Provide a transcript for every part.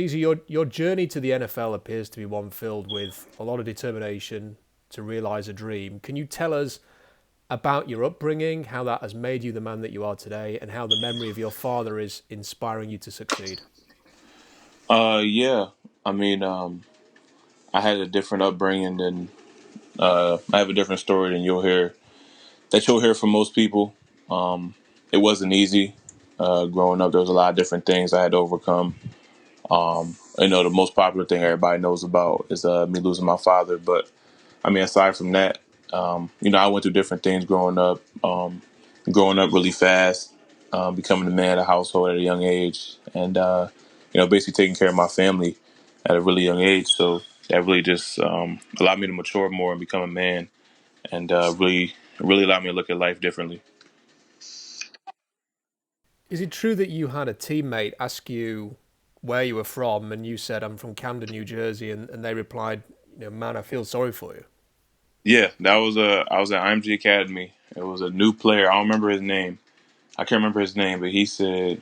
Caesar, your journey to the NFL appears to be one filled with a lot of determination to realize a dream. Can you tell us about your upbringing, how that has made you the man that you are today, and how the memory of your father is inspiring you to succeed? Yeah. I mean, I had a different upbringing than I have a different story than you'll hear from most people. Um, it wasn't easy growing up. There was a lot of different things I had to overcome. The most popular thing everybody knows about is me losing my father. But I mean, aside from that, I went through different things growing up. Growing up really fast, becoming the man of the household at a young age, and basically taking care of my family at a really young age. So that really just allowed me to mature more and become a man, and really allowed me to look at life differently. Is it true that you had a teammate ask you where you were from, and you said, "I'm from Camden, New Jersey," and they replied, "Man, I feel sorry for you." Yeah, that was I was at IMG Academy. It was a new player. I don't remember his name. I can't remember his name, but he said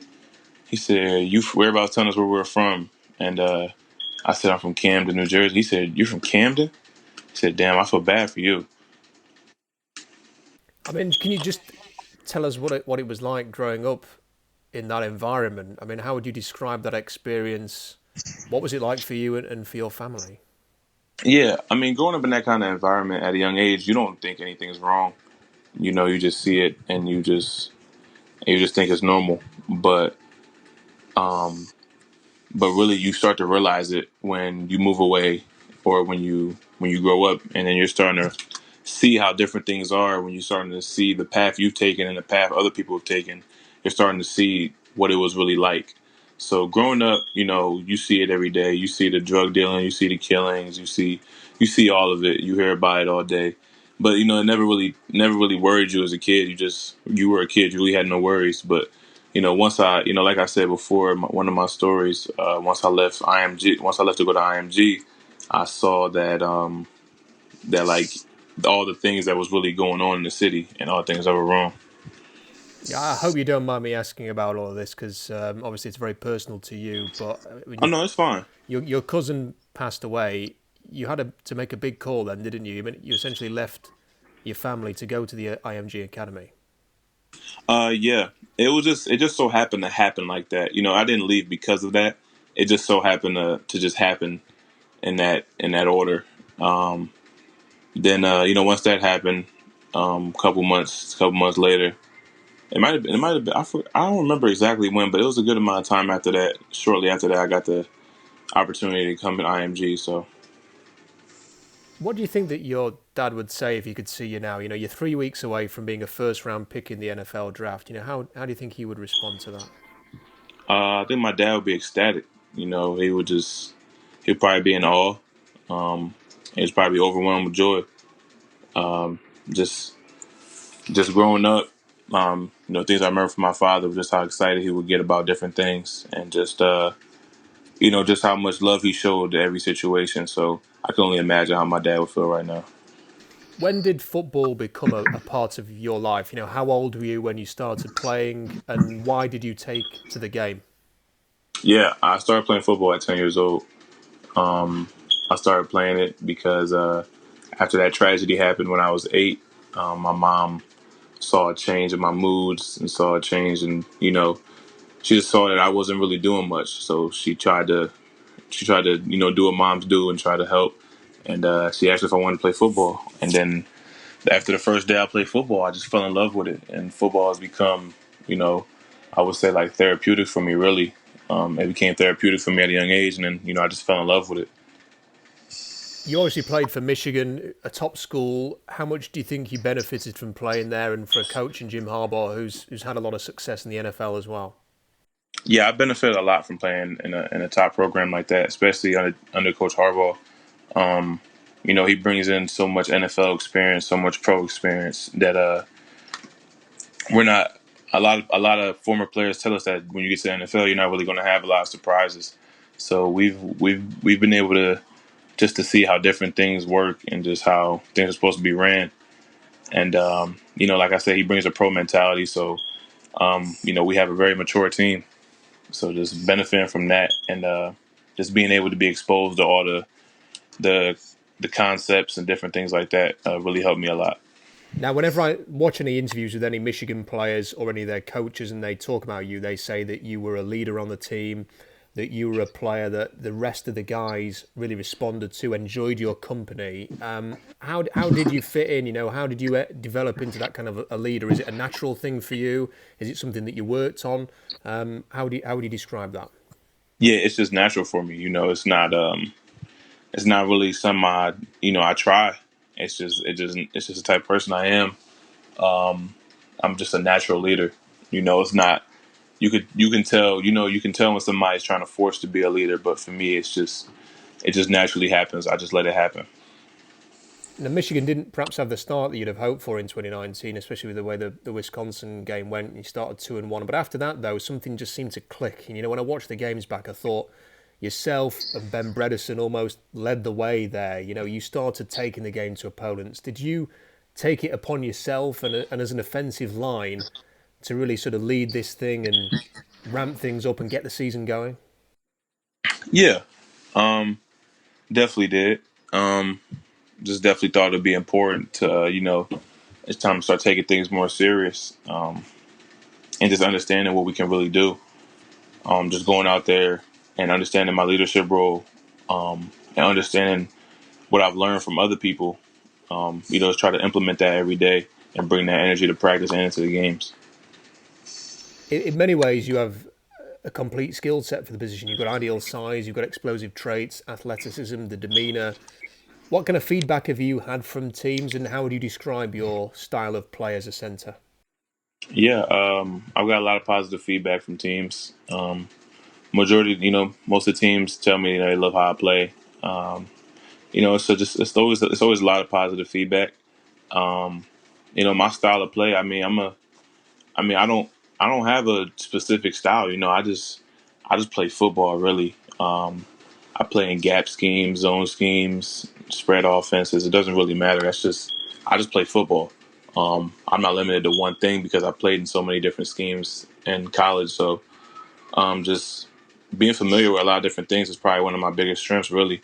you whereabouts telling us where we're from, and I said I'm from Camden, New Jersey. He said you're from Camden. He said, damn, I feel bad for you. I mean, can you just tell us what it was like growing up in that environment? I mean, how would you describe that experience? What was it like for you and for your family? Yeah, I mean, growing up in that kind of environment at a young age, you don't think anything's wrong. You just see it and you just think it's normal. Um, but really, you start to realize it when you move away, or when you grow up, and then you're starting to see how different things are. When you're starting to see the path you've taken and the path other people have taken, you're starting to see what it was really like. So growing up, you see it every day. You see the drug dealing, you see the killings, you see all of it. You hear about it all day. But it never really worried you as a kid. You were a kid. You really had no worries. But once like I said before, one of my stories, once I left to go to IMG, I saw that like all the things that was really going on in the city and all the things that were wrong. Yeah, I hope you don't mind me asking about all of this because obviously it's very personal to you. But when Oh no, it's fine. your cousin passed away, you had to make a big call then, didn't you? I mean, you essentially left your family to go to the IMG Academy. Yeah, it just so happened to happen like that. I didn't leave because of that. It just so happened to just happen in that order. Um, then once that happened, couple months later, it might have been I don't remember exactly when, but it was a good amount of time after that. Shortly after that, I got the opportunity to come in IMG. So What do you think that your dad would say if he could see you now? You're 3 weeks away from being a first round pick in the NFL draft. How do you think he would respond to that? I think my dad would be ecstatic. He'd probably be in awe. Um, he'd probably be overwhelmed with joy. Um, just just growing up, things I remember from my father was just how excited he would get about different things, and just how much love he showed to every situation. So I can only imagine how my dad would feel right now. When did football become a part of your life? How old were you when you started playing, and why did you take to the game? Yeah, I started playing football at 10 years old. Um, I started playing it because after that tragedy happened when I was 8, my mom saw a change in my moods and saw a change in she just saw that I wasn't really doing much. So she tried to do what moms do and try to help. And she asked if I wanted to play football. And then after the first day I played football, I just fell in love with it. And football has become, you know, I would say like therapeutic for me. Really, it became therapeutic for me at a young age, and then I just fell in love with it. You obviously played for Michigan, a top school. How much do you think you benefited from playing there, and for a coach in Jim Harbaugh, who's had a lot of success in the NFL as well? Yeah, I benefited a lot from playing in a top program like that, especially under Coach Harbaugh. Um, he brings in so much NFL experience, so much pro experience that we're not. A lot of former players tell us that when you get to the NFL, you're not really going to have a lot of surprises. So we've been able to just to see how different things work and just how things are supposed to be ran. And like I said, he brings a pro mentality. So we have a very mature team. So just benefiting from that, and just being able to be exposed to all the the concepts and different things like that really helped me a lot. Now, whenever I watch any interviews with any Michigan players or any of their coaches and they talk about you, they say that you were a leader on the team, that you were a player that the rest of the guys really responded to, enjoyed your company. How did you fit in? How did you develop into that kind of a leader? Is it a natural thing for you? Is it something that you worked on? How would you describe that? Yeah, it's just natural for me. It's not really something I try. It's just the type of person I am. I'm just a natural leader. It's not you can tell you can tell when somebody's trying to force to be a leader, but for me it just naturally happens. I just let it happen. Now, Michigan didn't perhaps have the start that you'd have hoped for in 2019, especially with the way the Wisconsin game went. You started 2-1, but after that, though, something just seemed to click. And when I watched the games back, I thought yourself and Ben Bredesen almost led the way there. You started taking the game to opponents. Did you take it upon yourself and as an offensive line to really sort of lead this thing and ramp things up and get the season going? Yeah, definitely did. Just definitely thought it'd be important to it's time to start taking things more serious, and just understanding what we can really do. Just going out there and understanding my leadership role, and understanding what I've learned from other people. Just try to implement that every day and bring that energy to practice and into the games. In many ways, you have a complete skill set for the position. You've got ideal size, you've got explosive traits, athleticism, the demeanour. What kind of feedback have you had from teams, and how would you describe your style of play as a centre? Yeah, I've got a lot of positive feedback from teams. Majority, most of the teams tell me they love how I play. So just it's always a lot of positive feedback. My style of play. I don't have a specific style. I just play football really. I play in gap schemes, zone schemes, spread offenses. It doesn't really matter. I just play football. I'm not limited to one thing because I played in so many different schemes in college. So just being familiar with a lot of different things is probably one of my biggest strengths, really.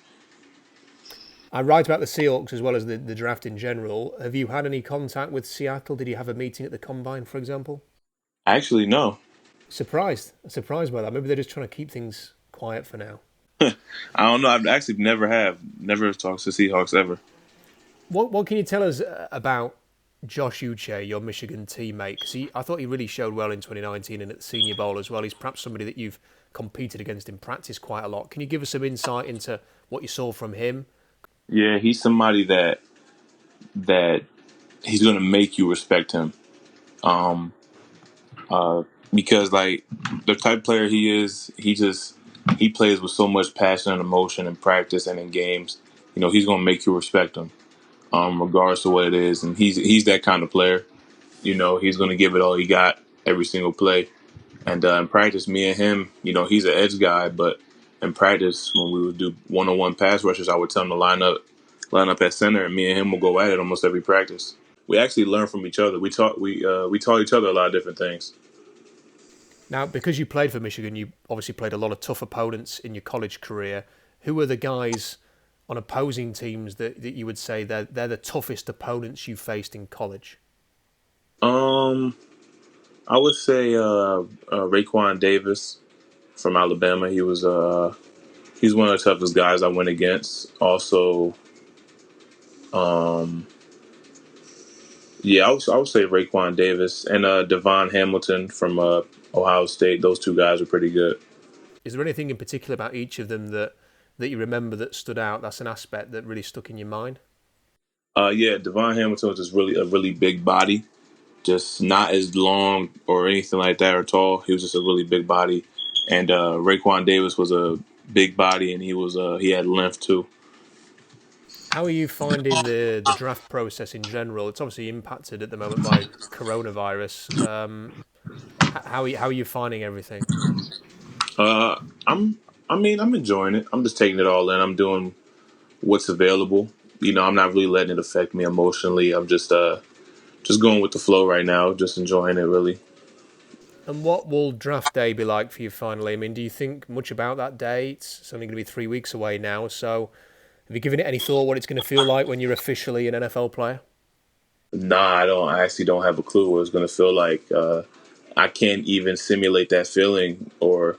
I write about the Seahawks as well as the draft in general. Have you had any contact with Seattle? Did you have a meeting at the Combine, for example? Actually, no. Surprised by that. Maybe they're just trying to keep things quiet for now. I don't know. I've actually never talked to Seahawks ever. What can you tell us about Josh Uche, your Michigan teammate? Because I thought he really showed well in 2019 and at the Senior Bowl as well. He's perhaps somebody that you've competed against in practice quite a lot. Can you give us some insight into what you saw from him? Yeah, he's somebody that he's going to make you respect him. Um, because like the type of player he is, he plays with so much passion and emotion in practice and in games. He's going to make you respect him, regardless of what it is. And he's that kind of player. He's going to give it all he got every single play. And in practice, me and him, he's an edge guy, but in practice, when we would do one-on-one pass rushes, I would tell him to line up at center, and me and him will go at it almost every practice. We actually learn from each other. We taught each other a lot of different things. Now, because you played for Michigan, you obviously played a lot of tough opponents in your college career. Who were the guys on opposing teams that you would say they're the toughest opponents you faced in college? I would say Raekwon Davis from Alabama. He's one of the toughest guys I went against. Also, um, yeah, I would say Raekwon Davis and Devon Hamilton from Ohio State. Those two guys are pretty good. Is there anything in particular about each of them that you remember that stood out? That's an aspect that really stuck in your mind? Yeah, Devon Hamilton was just really a really big body, just not as long or anything like that or tall. He was just a really big body, and Raekwon Davis was a big body, and he had length too. How are you finding the draft process in general? It's obviously impacted at the moment by coronavirus. How are you finding everything? Uh, I'm I'm enjoying it. I'm just taking it all in. I'm doing what's available. I'm not really letting it affect me emotionally. I'm just going with the flow right now, just enjoying it really. And what will draft day be like for you finally? I mean, do you think much about that day? It's only going to be 3 weeks away now. So have you given it any thought what it's going to feel like when you're officially an NFL player? Nah, I don't. I actually don't have a clue what it's going to feel like. I can't even simulate that feeling, or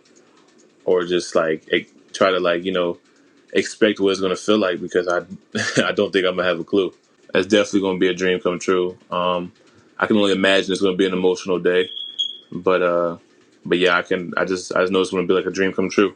just like try to expect what it's going to feel like, because I I don't think I'm gonna have a clue. That's definitely going to be a dream come true. I can only imagine it's going to be an emotional day, but yeah, I just know it's going to be like a dream come true.